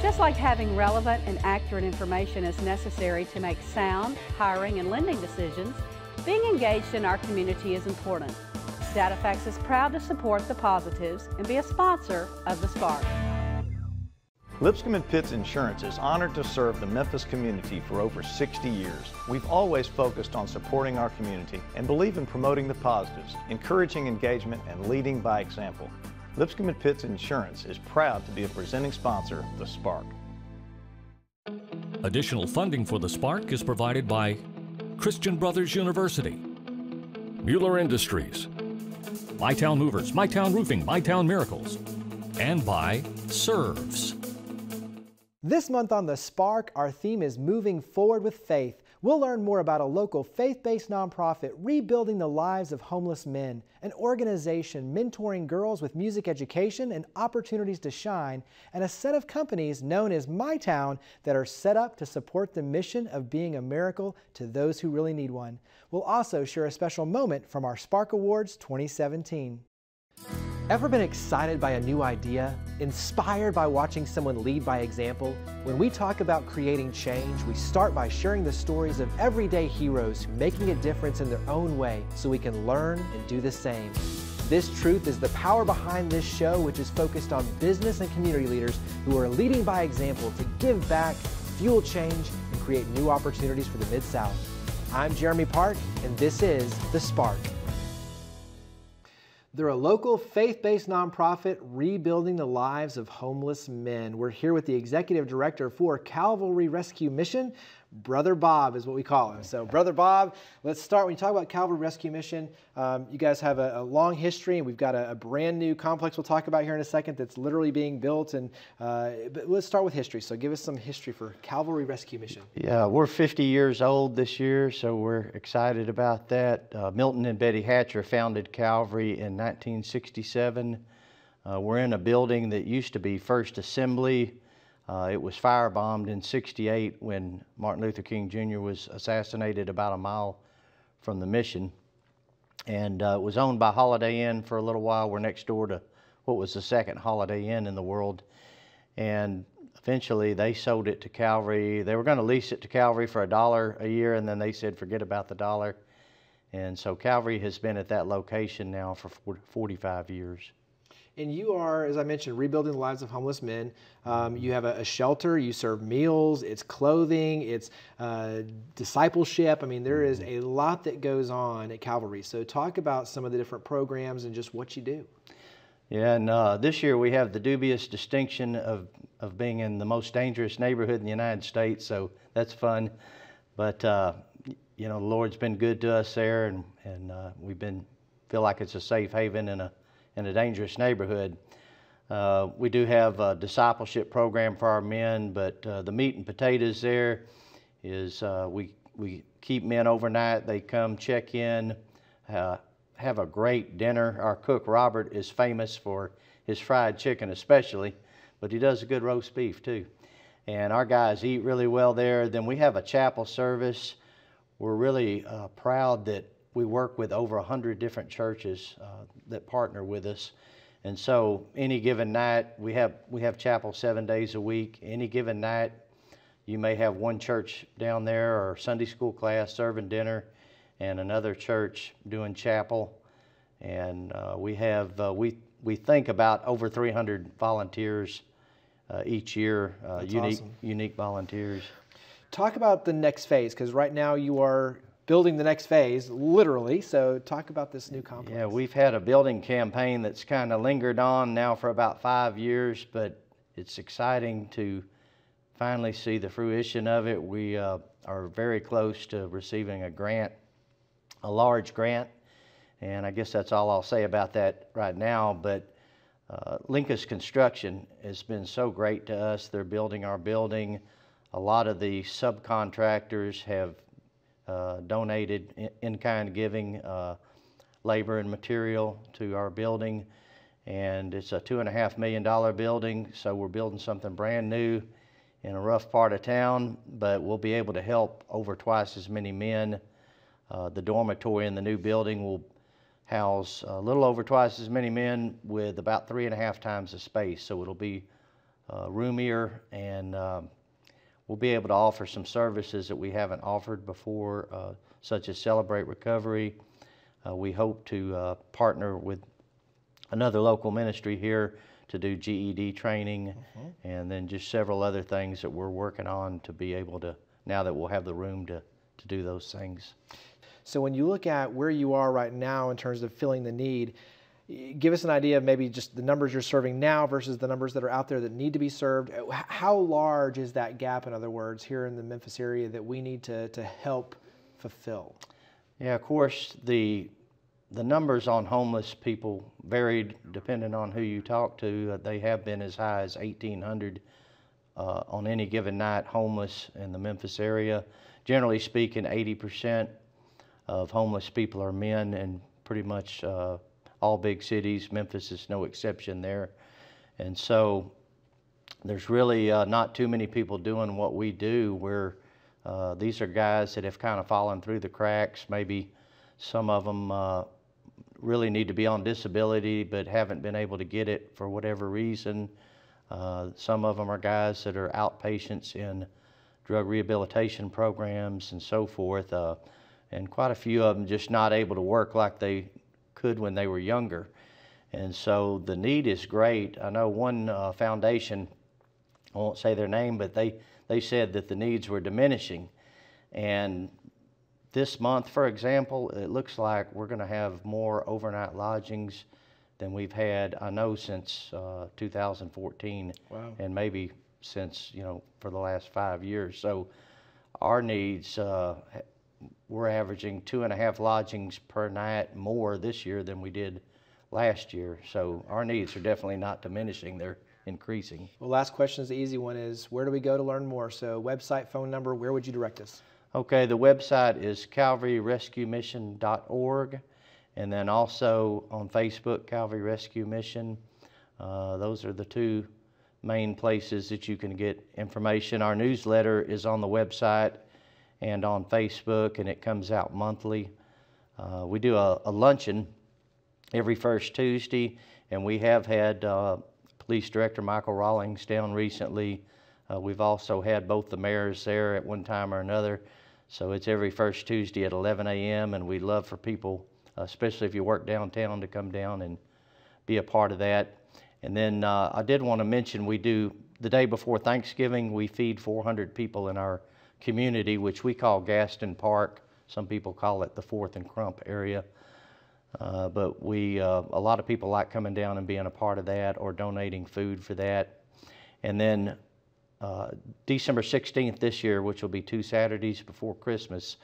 Just like having relevant and accurate information is necessary to make sound hiring and lending decisions, being engaged in our community is important. DataFax is proud to support the Positives and be a sponsor of the Spark. Lipscomb and Pitts Insurance is honored to serve the Memphis community for over 60 years. We've always focused on supporting our community and believe in promoting the positives, encouraging engagement, and leading by example. Lipscomb and Pitts Insurance is proud to be a presenting sponsor of the Spark. Additional funding for the Spark is provided by Christian Brothers University, Mueller Industries, MyTown Movers, MyTown Roofing, MyTown Miracles, and by Serves. This month on The Spark, our theme is Moving Forward with Faith. We'll learn more about a local faith-based nonprofit rebuilding the lives of homeless men, an organization mentoring girls with music education and opportunities to shine, and a set of companies known as MyTown that are set up to support the mission of being a miracle to those who really need one. We'll also share a special moment from our Spark Awards 2017. Ever been excited by a new idea? Inspired by watching someone lead by example? When we talk about creating change, we start by sharing the stories of everyday heroes making a difference in their own way so we can learn and do the same. This truth is the power behind this show, which is focused on business and community leaders who are leading by example to give back, fuel change, and create new opportunities for the Mid-South. I'm Jeremy Park, and this is The Spark. They're a local faith-based nonprofit rebuilding the lives of homeless men. We're here with the executive director for Calvary Rescue Mission. Brother Bob is what we call him. So Brother Bob, let's start. When you talk about Calvary Rescue Mission, you guys have a long history, and we've got a brand new complex we'll talk about here in a second that's literally being built. But let's start with history. So give us some history for Calvary Rescue Mission. Yeah, we're 50 years old this year, so we're excited about that. Milton and Betty Hatcher founded Calvary in 1967. We're in a building that used to be First Assembly. It was firebombed in '68 when Martin Luther King Jr. was assassinated about a mile from the mission. And it was owned by Holiday Inn for a little while. We're next door to what was the second Holiday Inn in the world. And eventually they sold it to Calvary. They were going to lease it to Calvary for $1 a year, and then they said, forget about the dollar. And so Calvary has been at that location now for 45 years. And you are, as I mentioned, rebuilding the lives of homeless men. You have a shelter, you serve meals, it's clothing, it's discipleship. I mean, there is a lot that goes on at Calvary. So talk about some of the different programs and just what you do. Yeah, and this year we have the dubious distinction of being in the most dangerous neighborhood in the United States, so that's fun. But, you know, the Lord's been good to us there, and we've feel like it's a safe haven in a dangerous neighborhood. We do have a discipleship program for our men, but the meat and potatoes there is we keep men overnight. They come check in, have a great dinner. Our cook, Robert, is famous for his fried chicken especially, but he does a good roast beef too. And our guys eat really well there. Then we have a chapel service. We're really proud that we work with over 100 different churches that partner with us. And so any given night, we have chapel 7 days a week. Any given night, you may have one church down there or Sunday school class serving dinner and another church doing chapel. And we think about over 300 volunteers each year, unique volunteers. Talk about the next phase, because right now you are building the next phase, literally. So talk about this new complex. Yeah, we've had a building campaign that's kind of lingered on now for about 5 years, but it's exciting to finally see the fruition of it. We are very close to receiving a grant, a large grant, and I guess that's all I'll say about that right now. But Linkus Construction has been so great to us. They're building our building. A lot of the subcontractors have donated in-kind giving labor and material to our building, and it's a $2.5 million building, so we're building something brand new in a rough part of town, but we'll be able to help over twice as many men. The dormitory in the new building will house a little over twice as many men with about 3.5 times the space, so it'll be roomier, and we'll be able to offer some services that we haven't offered before, such as Celebrate Recovery. We hope to partner with another local ministry here to do GED training, and then just several other things that we're working on to be able to, now that we'll have the room to do those things. So when you look at where you are right now in terms of filling the need, give us an idea of maybe just the numbers you're serving now versus the numbers that are out there that need to be served. How large is that gap, in other words, here in the Memphis area that we need to help fulfill? Yeah, of course, the numbers on homeless people varied depending on who you talk to. They have been as high as 1,800 on any given night homeless in the Memphis area. Generally speaking, 80% of homeless people are men, and pretty much all big cities. Memphis is no exception there. And so there's really not too many people doing what we do, where these are guys that have kind of fallen through the cracks. Maybe some of them really need to be on disability but haven't been able to get it for whatever reason. Some of them are guys that are outpatients in drug rehabilitation programs and so forth, and quite a few of them just not able to work like they could when they were younger. And so the need is great. I know one foundation, I won't say their name, but they said that the needs were diminishing. And this month, for example, it looks like we're going to have more overnight lodgings than we've had, I know, since 2014. Wow. And maybe since, for the last 5 years. So our needs, we're averaging 2.5 lodgings per night more this year than we did last year. So our needs are definitely not diminishing, they're increasing. Well, last question is the easy one, is where do we go to learn more? So website, phone number, where would you direct us? Okay, the website is calvaryrescuemission.org, and then also on Facebook, Calvary Rescue Mission. Those are the two main places that you can get information. Our newsletter is on the website and on Facebook, and it comes out monthly. We do a luncheon every first Tuesday, and we have had Police Director Michael Rawlings down recently. We've also had both the mayors there at one time or another. So it's every first Tuesday at 11 a.m., and we'd love for people, especially if you work downtown, to come down and be a part of that. And then I did want to mention, we do, the day before Thanksgiving, we feed 400 people in our community, which we call Gaston Park. Some people call it the 4th and Crump area. But we, a lot of people like coming down and being a part of that or donating food for that. And then December 16th this year, which will be 2 Saturdays before Christmas,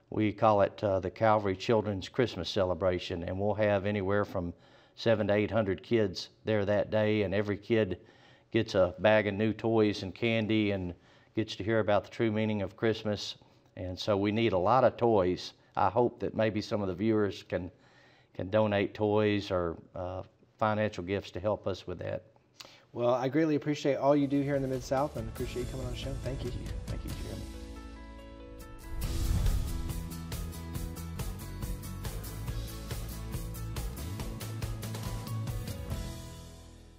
we call it the Calvary Children's Christmas Celebration, and we'll have anywhere from 700 to 800 kids there that day, and every kid gets a bag of new toys and candy and gets to hear about the true meaning of Christmas. And so we need a lot of toys. I hope that maybe some of the viewers can donate toys or financial gifts to help us with that. Well, I greatly appreciate all you do here in the Mid-South, and appreciate you coming on the show. Thank you. Thank you, Jim.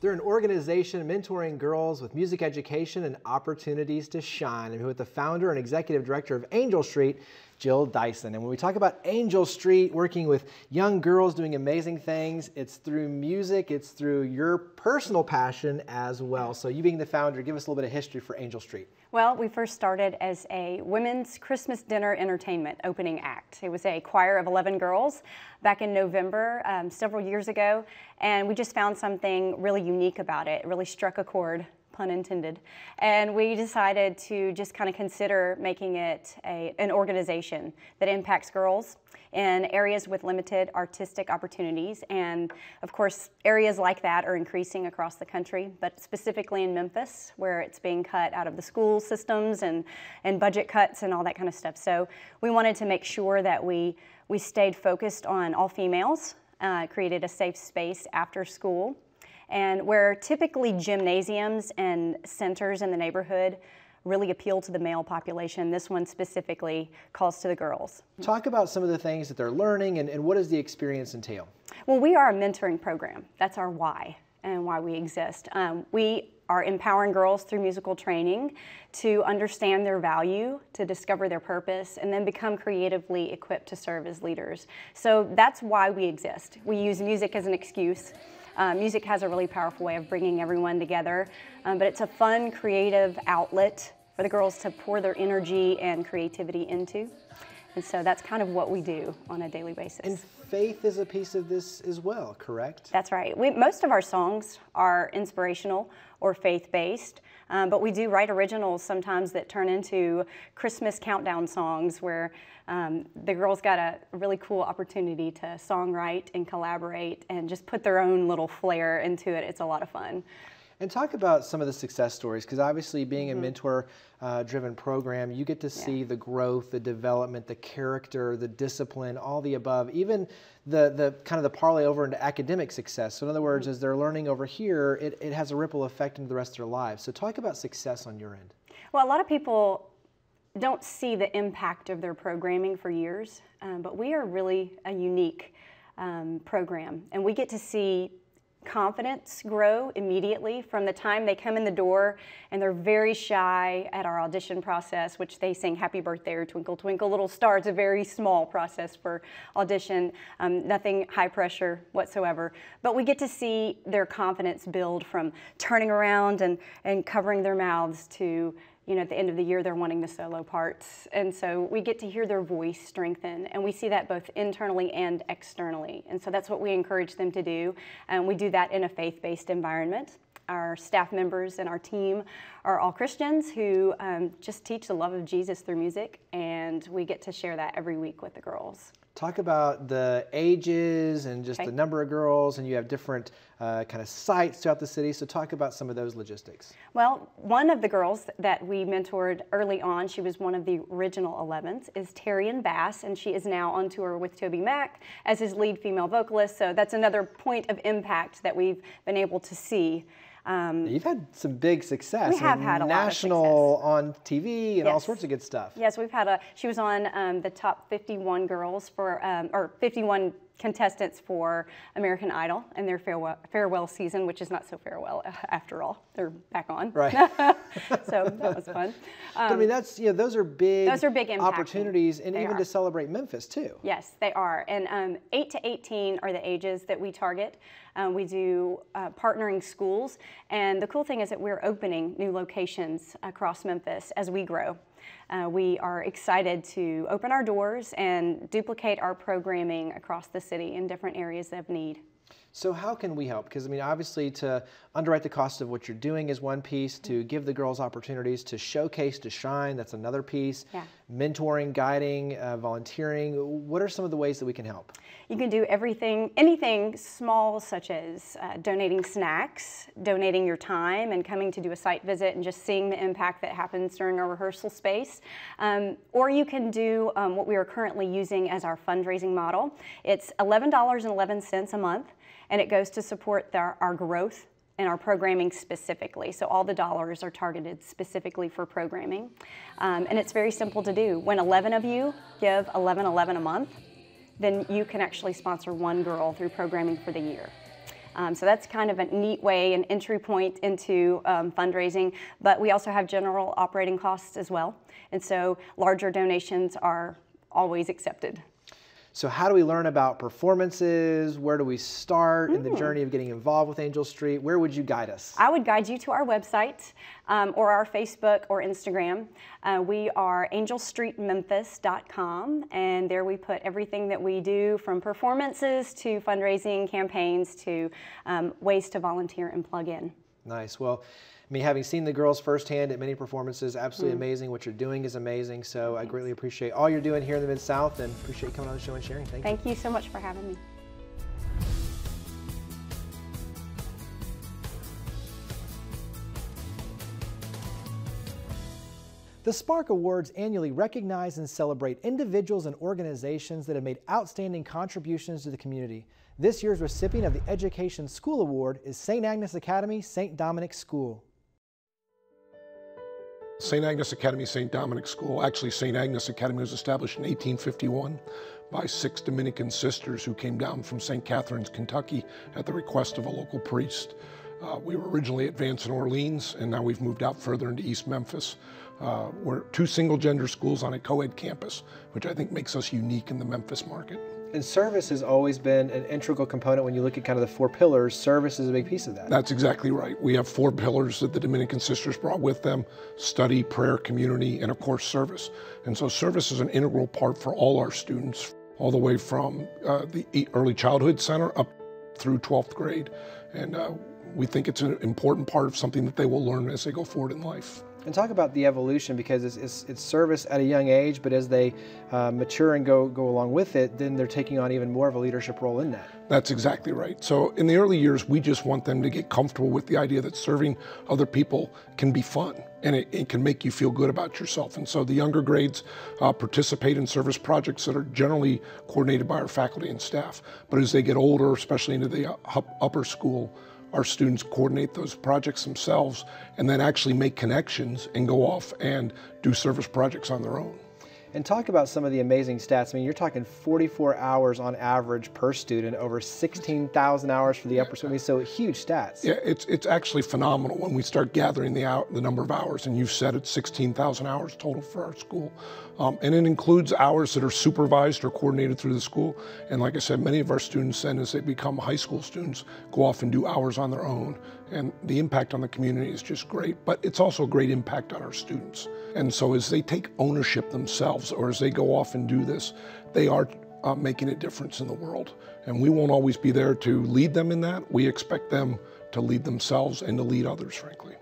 They're an organization mentoring girls with music education and opportunities to shine. I'm here with the founder and executive director of Angel Street, Jill Dyson. And when we talk about Angel Street, working with young girls doing amazing things, it's through music, it's through your personal passion as well. So you being the founder, give us a little bit of history for Angel Street. Well, we first started as a women's Christmas dinner entertainment opening act. It was a choir of 11 girls back in November, several years ago, and we just found something really unique about it. It really struck a chord, pun intended, and we decided to just kind of consider making it an organization that impacts girls in areas with limited artistic opportunities. And of course, areas like that are increasing across the country, but specifically in Memphis, where it's being cut out of the school systems and budget cuts and all that kind of stuff. So we wanted to make sure that we stayed focused on all females, created a safe space after school, and where typically gymnasiums and centers in the neighborhood really appeal to the male population, this one specifically calls to the girls. Talk about some of the things that they're learning, and what does the experience entail? Well, we are a mentoring program. That's our why and why we exist. We are empowering girls through musical training to understand their value, to discover their purpose, and then become creatively equipped to serve as leaders. So that's why we exist. We use music as an excuse. Music has a really powerful way of bringing everyone together, but it's a fun, creative outlet for the girls to pour their energy and creativity into. And so that's kind of what we do on a daily basis. And faith is a piece of this as well, correct? That's right. Most of our songs are inspirational or faith-based, but we do write originals sometimes that turn into Christmas countdown songs where the girls got a really cool opportunity to songwrite and collaborate and just put their own little flair into it. It's a lot of fun. And talk about some of the success stories, because obviously being a mentor-driven program, you get to see the growth, the development, the character, the discipline, all the above, even the kind of the parlay over into academic success. So in other words, as they're learning over here, it has a ripple effect into the rest of their lives. So talk about success on your end. Well, a lot of people don't see the impact of their programming for years, but we are really a unique program, and we get to see confidence grow immediately from the time they come in the door, and they're very shy at our audition process, which they sing Happy Birthday or Twinkle Twinkle Little Star. It's a very small process for audition, nothing high pressure whatsoever. But we get to see their confidence build from turning around and covering their mouths to, you know, at the end of the year, they're wanting the solo parts. And so we get to hear their voice strengthen, and we see that both internally and externally. And so that's what we encourage them to do. And we do that in a faith-based environment. Our staff members and our team are all Christians who just teach the love of Jesus through music, and we get to share that every week with the girls. Talk about the ages and just the number of girls, and you have different kind of sites throughout the city. So talk about some of those logistics. Well, one of the girls that we mentored early on, she was one of the original 11s, is Terrian Bass, and she is now on tour with TobyMac as his lead female vocalist. So that's another point of impact that we've been able to see. You've had some big success. We have had a lot of success. National on TV and all sorts of good stuff. Yes, we've had she was on the top 51 girls for, or 51 contestants for American Idol and their farewell season, which is not so farewell after all. They're back on. Right. So that was fun. But I mean, that's, those are big opportunities, and even to celebrate Memphis too. Yes, they are. And 8 to 18 are the ages that we target. We do partnering schools, and the cool thing is that we're opening new locations across Memphis as we grow. We are excited to open our doors and duplicate our programming across the city in different areas of need. So how can we help? Because I mean, obviously to underwrite the cost of what you're doing is one piece, to give the girls opportunities to showcase, to shine, that's another piece. Yeah. Mentoring, guiding, volunteering, what are some of the ways that we can help? You can do everything, anything small, such as donating snacks, donating your time and coming to do a site visit and just seeing the impact that happens during our rehearsal space. Or you can do what we are currently using as our fundraising model. It's $11.11 a month, and it goes to support our growth and our programming specifically. So all the dollars are targeted specifically for programming. And it's very simple to do. When 11 of you give $11.11 a month, then you can actually sponsor one girl through programming for the year. So that's kind of a neat way, an entry point into fundraising, but we also have general operating costs as well. And so larger donations are always accepted. So how do we learn about performances? Where do we start in the journey of getting involved with Angel Street? Where would you guide us? I would guide you to our website or our Facebook or Instagram. We are angelstreetmemphis.com, and there we put everything that we do, from performances to fundraising campaigns to ways to volunteer and plug in. Nice. Well, I mean, having seen the girls firsthand at many performances, absolutely amazing. What you're doing is amazing. So I greatly appreciate all you're doing here in the Mid-South, and appreciate you coming on the show and sharing. Thank you. Thank you so much for having me. The Spark Awards annually recognize and celebrate individuals and organizations that have made outstanding contributions to the community. This year's recipient of the Education School Award is St. Agnes Academy, St. Dominic School. St. Agnes Academy, St. Dominic School. Actually, St. Agnes Academy was established in 1851 by 6 Dominican sisters who came down from St. Catharines, Kentucky at the request of a local priest. We were originally at Vance and Orleans, and now we've moved out further into East Memphis. We're 2 single-gender schools on a co-ed campus, which I think makes us unique in the Memphis market. And service has always been an integral component. When you look at kind of the 4 pillars, service is a big piece of that. That's exactly right. We have 4 pillars that the Dominican Sisters brought with them: study, prayer, community, and of course service. And so service is an integral part for all our students, all the way from the early childhood center up through 12th grade. And we think it's an important part of something that they will learn as they go forward in life. And talk about the evolution, because it's service at a young age, but as they mature and go along with it, then they're taking on even more of a leadership role in that. That's exactly right. So in the early years, we just want them to get comfortable with the idea that serving other people can be fun, and it can make you feel good about yourself. And so the younger grades participate in service projects that are generally coordinated by our faculty and staff. But as they get older, especially into the upper school, our students coordinate those projects themselves and then actually make connections and go off and do service projects on their own. And talk about some of the amazing stats. I mean, you're talking 44 hours on average per student, over 16,000 hours for the upper school. I mean, so huge stats. Yeah, it's actually phenomenal when we start gathering the number of hours, and you've said it's 16,000 hours total for our school. And it includes hours that are supervised or coordinated through the school. And like I said, many of our students then, as they become high school students, go off and do hours on their own. And the impact on the community is just great, but it's also a great impact on our students. And so as they take ownership themselves, or as they go off and do this, they are making a difference in the world. And we won't always be there to lead them in that. We expect them to lead themselves and to lead others, frankly.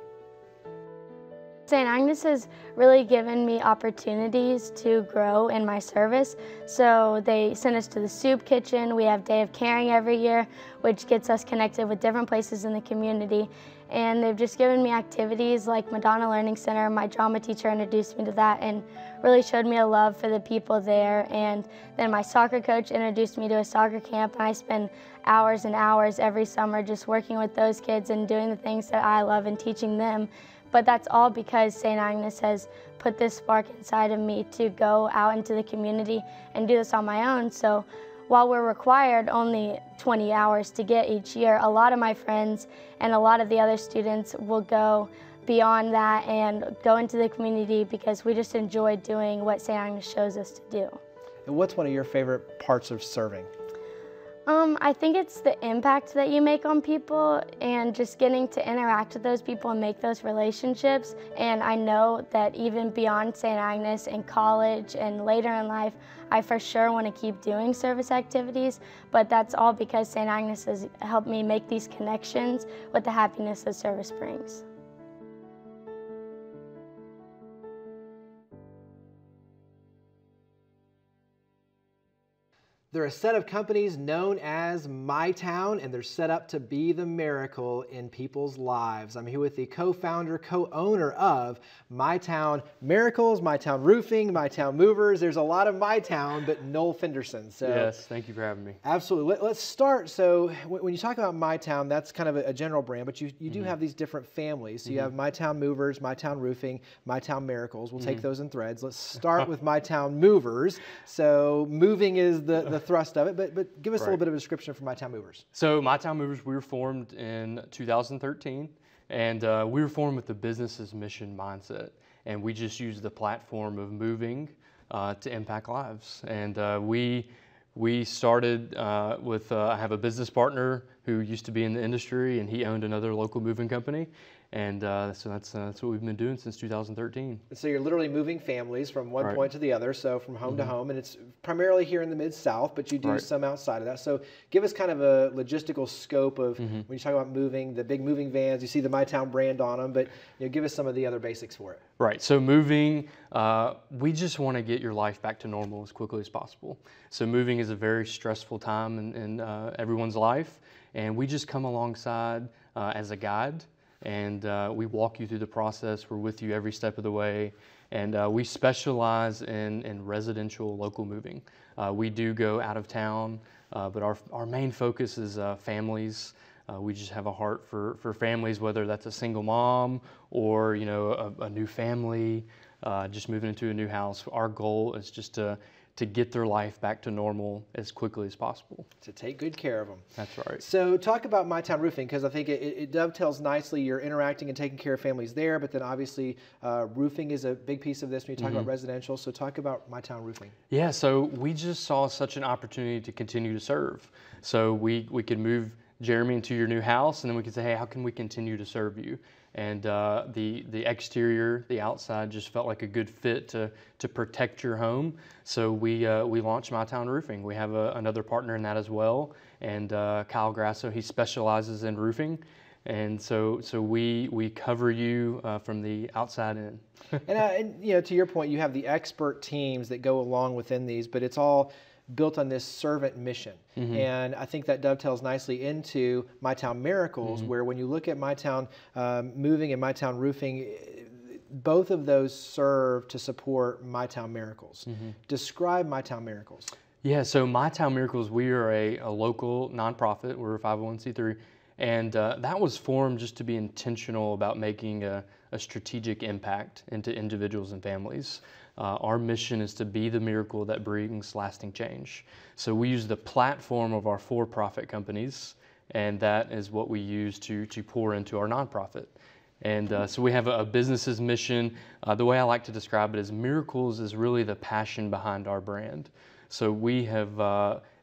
St. Agnes has really given me opportunities to grow in my service. So they send us to the soup kitchen. We have Day of Caring every year, which gets us connected with different places in the community. And they've just given me activities like Madonna Learning Center. My drama teacher introduced me to that and really showed me a love for the people there. And then my soccer coach introduced me to a soccer camp, and I spend hours and hours every summer just working with those kids and doing the things that I love and teaching them. But that's all because St. Agnes has put this spark inside of me to go out into the community and do this on my own. So while we're required only 20 hours to get each year, a lot of my friends and a lot of the other students will go beyond that and go into the community because we just enjoy doing what St. Agnes shows us to do. And what's one of your favorite parts of serving? I think it's the impact that you make on people and just getting to interact with those people and make those relationships. And I know that even beyond St. Agnes in college and later in life, I for sure want to keep doing service activities, but that's all because St. Agnes has helped me make these connections with the happiness that service brings. They're a set of companies known as MyTown, and they're set up to be the miracle in people's lives. I'm here with the co-founder, co-owner of MyTown Miracles, MyTown Roofing, MyTown Movers. There's a lot of MyTown, but Noel Fenderson. So yes, thank you for having me. Absolutely. Let's start. So when you talk about MyTown, that's kind of a general brand, but you do have these different families. So you have MyTown Movers, MyTown Roofing, MyTown Miracles. We'll take those in threads. Let's start with MyTown Movers. So moving is the thrust of it, but give us a little bit of a description for MyTown Movers. So MyTown Movers, we were formed in 2013, and we were formed with the business's mission mindset, and we just use the platform of moving to impact lives. And we started with, I have a business partner who used to be in the industry, and he owned another local moving company. And so that's what we've been doing since 2013. So you're literally moving families from one point to the other, so from home to home, and it's primarily here in the Mid-South, but you do some outside of that. So give us kind of a logistical scope of when you talk about moving, the big moving vans, you see the MyTown brand on them, but give us some of the other basics for it. Right, so moving, we just want to get your life back to normal as quickly as possible. So moving is a very stressful time in everyone's life, and we just come alongside as a guide. And we walk you through the process. We're with you every step of the way. And we specialize in residential local moving. We do go out of town, but our main focus is families. We just have a heart for families, whether that's a single mom or a new family, just moving into a new house. Our goal is just to to get their life back to normal as quickly as possible. To take good care of them. That's right. So talk about MyTown Roofing, because I think it dovetails nicely. You're interacting and taking care of families there, but then obviously roofing is a big piece of this when you talk about residential. So talk about MyTown Roofing. Yeah, so we just saw such an opportunity to continue to serve. So we could move Jeremy into your new house, and then we could say, hey, how can we continue to serve you? And the exterior, the outside just felt like a good fit to protect your home. So we launched MyTown Roofing. We have another partner in that as well, and Kyle Grasso, he specializes in roofing. And so we cover you from the outside in. and you know, to your point, you have the expert teams that go along within these, but it's all built on this servant mission. And I think that dovetails nicely into MyTown Miracles, where when you look at MyTown Moving and MyTown Roofing, both of those serve to support MyTown Miracles. Describe MyTown Miracles. Yeah, so MyTown Miracles, we are a local nonprofit. We're a 501c3. And that was formed just to be intentional about making a strategic impact into individuals and families. Our mission is to be the miracle that brings lasting change. So we use the platform of our for-profit companies, and that is what we use to pour into our nonprofit. And so we have a business's mission. The way I like to describe it is miracles is really the passion behind our brand. So we have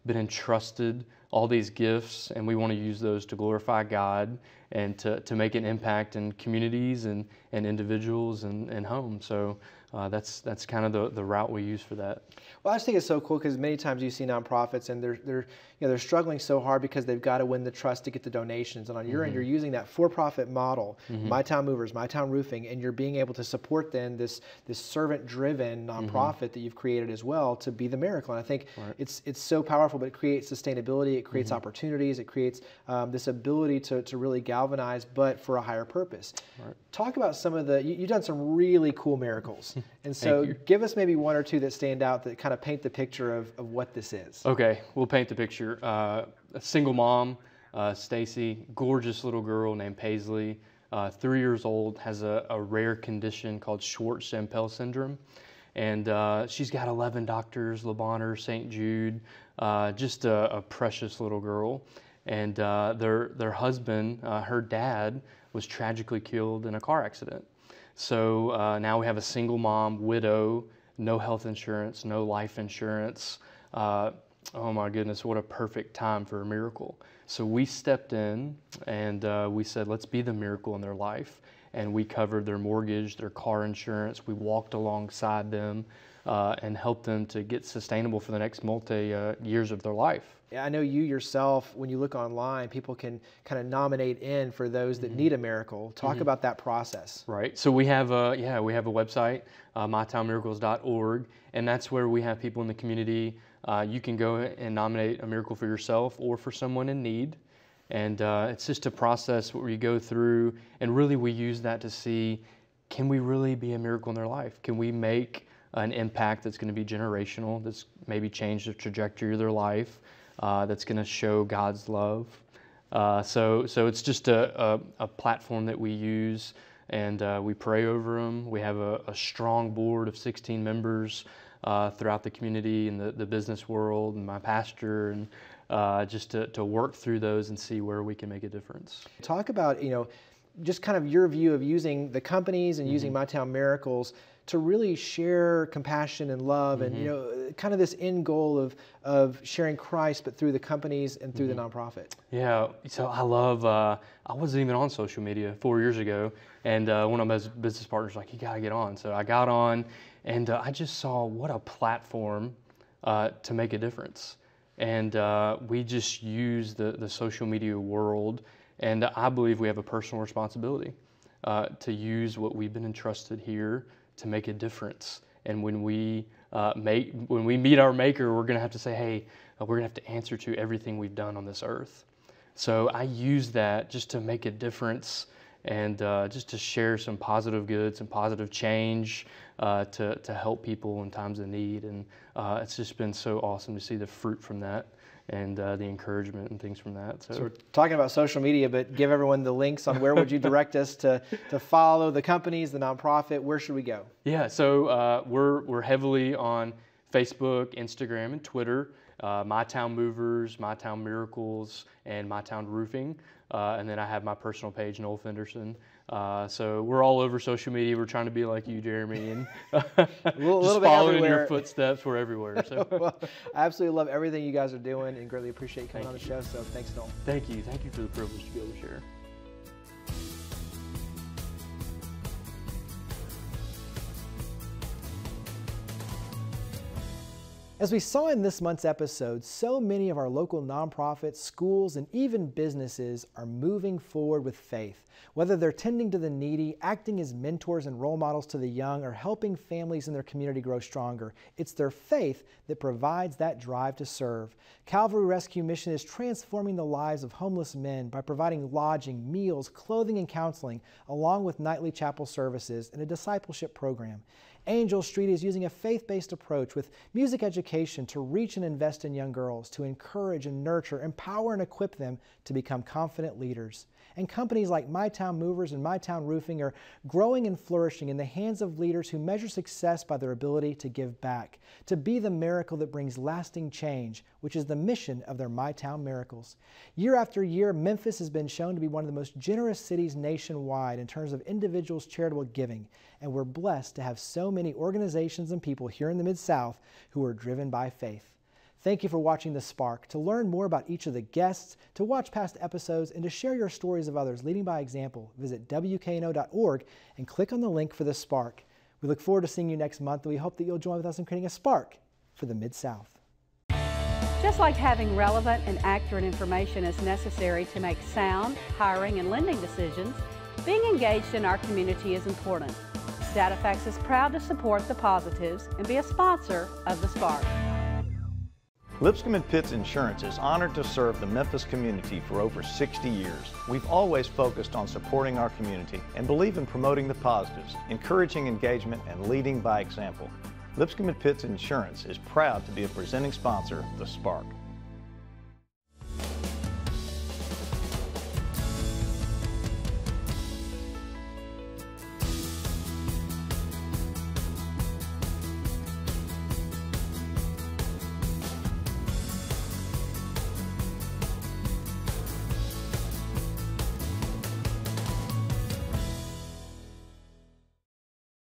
been entrusted all these gifts, and we want to use those to glorify God and to make an impact in communities and individuals and homes. So that's kind of the route we use for that. Well, I just think it's so cool because many times you see nonprofits and they're struggling so hard because they've got to win the trust to get the donations. And on your end, you're using that for-profit model, MyTown Movers, MyTown Roofing, and you're being able to support then this servant-driven nonprofit that you've created as well to be the miracle. And I think it's so powerful, but it creates sustainability, it creates opportunities, it creates this ability to really galvanize, but for a higher purpose. Talk about some of you've done some really cool miracles. And so give us maybe one or two that stand out that kind of paint the picture of what this is. Okay, we'll paint the picture. A single mom, Stacy, gorgeous little girl named Paisley, 3 years old, has a rare condition called Schwartz-Jampel syndrome. And she's got 11 doctors, Le Bonheur, St. Jude, just a precious little girl. And their husband, her dad, was tragically killed in a car accident. So now we have a single mom, widow, no health insurance, no life insurance. Oh my goodness, what a perfect time for a miracle. So we stepped in and we said, let's be the miracle in their life. And we covered their mortgage, their car insurance. We walked alongside them and helped them to get sustainable for the next years of their life. I know you yourself, when you look online, people can kind of nominate in for those that need a miracle. Talk about that process. Right. So we have a website, mytownmiracles.org, and that's where we have people in the community. You can go and nominate a miracle for yourself or for someone in need. And it's just a process where you go through, and really we use that to see, can we really be a miracle in their life? Can we make an impact that's going to be generational, that's maybe change the trajectory of their life, that's going to show God's love? So it's just a platform that we use, and we pray over them. We have a strong board of 16 members throughout the community and the business world, and my pastor, and just to work through those and see where we can make a difference. Talk about, just kind of your view of using the companies and using MyTown Miracles to really share compassion and love and, kind of this end goal of sharing Christ, but through the companies and through the nonprofit. Yeah, so I love, I wasn't even on social media 4 years ago, and one of my business partners was like, you gotta get on. So I got on, and I just saw what a platform to make a difference. And we just use the social media world, and I believe we have a personal responsibility to use what we've been entrusted here to make a difference. And when we meet our Maker, we're going to have to say, hey, we're going to have to answer to everything we've done on this earth. So I use that just to make a difference and just to share some positive good, some positive change to help people in times of need. And it's just been so awesome to see the fruit from that and the encouragement and things from that. So we're talking about social media, but give everyone the links on where would you direct us to follow the companies, the nonprofit. Where should we go? Yeah, so we're heavily on Facebook, Instagram, and Twitter. My Town Movers, My Town Miracles, and My Town Roofing. And then I have my personal page, Noel Fenderson. So we're all over social media. We're trying to be like you, Jeremy, and just following in your footsteps. We're everywhere. So. Well, I absolutely love everything you guys are doing and greatly appreciate you coming on the show. So thanks, Noel. Thank you. Thank you for the privilege to be able to share. As we saw in this month's episode, so many of our local nonprofits, schools, and even businesses are moving forward with faith. Whether they're tending to the needy, acting as mentors and role models to the young, or helping families in their community grow stronger, it's their faith that provides that drive to serve. Calvary Rescue Mission is transforming the lives of homeless men by providing lodging, meals, clothing, and counseling, along with nightly chapel services and a discipleship program. Angel Street is using a faith-based approach with music education to reach and invest in young girls, to encourage and nurture, empower and equip them to become confident leaders. And companies like My Town Movers and My Town Roofing are growing and flourishing in the hands of leaders who measure success by their ability to give back, to be the miracle that brings lasting change, which is the mission of their My Town Miracles. Year after year, Memphis has been shown to be one of the most generous cities nationwide in terms of individuals' charitable giving, and we're blessed to have so many organizations and people here in the Mid-South who are driven by faith. Thank you for watching The Spark. To learn more about each of the guests, to watch past episodes, and to share your stories of others leading by example, visit WKNO.org and click on the link for The Spark. We look forward to seeing you next month, and we hope that you'll join with us in creating a spark for the Mid-South. Just like having relevant and accurate information is necessary to make sound hiring and lending decisions, being engaged in our community is important. DataFax is proud to support the positives and be a sponsor of The Spark. Lipscomb & Pitts Insurance is honored to serve the Memphis community for over 60 years. We've always focused on supporting our community and believe in promoting the positives, encouraging engagement, and leading by example. Lipscomb & Pitts Insurance is proud to be a presenting sponsor of The Spark.